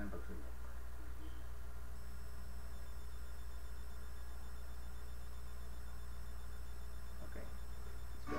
ng pagsubok. Okay, let's go.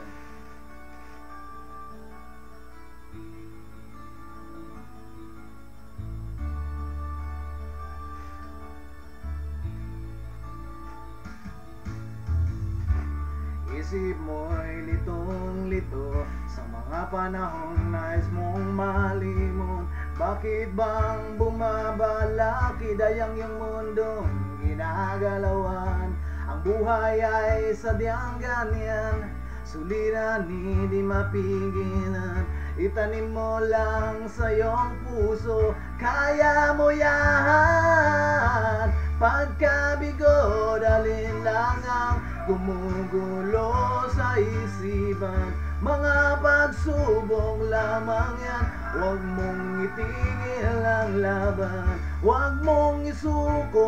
Isip mo'y litong-lito sa mga panahong nais mong malimon. Bakit bang bumabalaki dayang yung mundong ginagalawan? Ang buhay ay sadyang ganyan, suliranin di mapigilan. Itanim mo lang sa iyong puso, kaya mo yan. Pagkabigo, dalhin lang ang gumugulo sa isipan. Mga pagsubok lamang yan, huwag mong itigil ang laban. Huwag mong isuko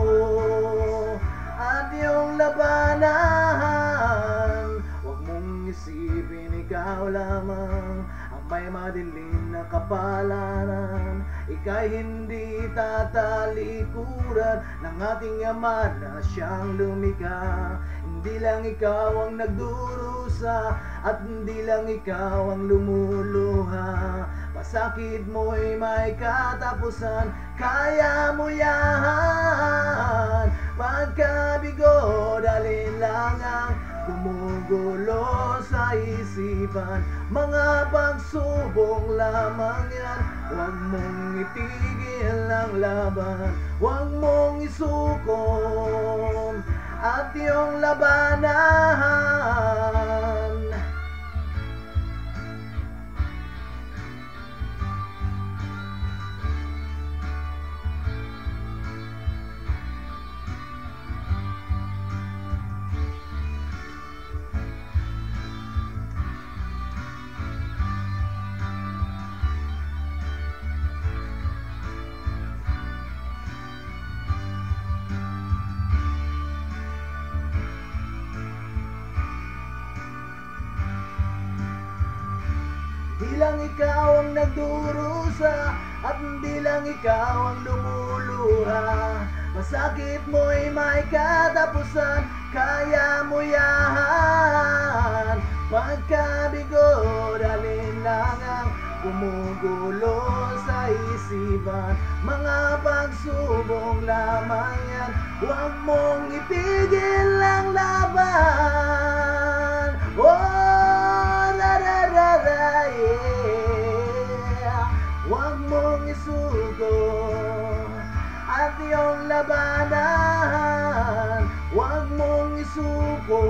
at iyong labanan. Huwag mong isipin ikaw lamang ang may madilim na kapalaran. Ika'y hindi tatalikuran ng ating Ama na siyang lumikha. Hindi lang ikaw ang nagdurusa at hindi lang ikaw ang lumuluha. Pasakit mo'y may katapusan, kaya mo yan. Pagkabigo, dalhin lang ang gumugulo sa isipan. Mga pagsubok lamang yan, huwag mong itigil ang laban. Huwag mong isukom at iyong labanan. Di lang ikaw ang nagdurusa at hindi lang ikaw ang lumuluha. Masakit mo'y may katapusan, kaya mo yan. Pagkabigo, dalhin lang ang gumugulo sa isipan. Mga pagsubok lamang yan, huwag mong itigil ang laban. Oh, da-da-da-da, yeah. Huwag mong isuko at iyong labanan. Huwag mong isuko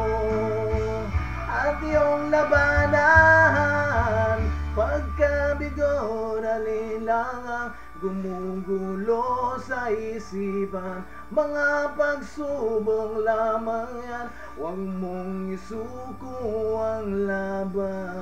at iyong labanan. Pagkabigo, dalhin lang ang gumugulo sa isipan. Mga pagsubok lamang yan, huwag mong isuko ang laban.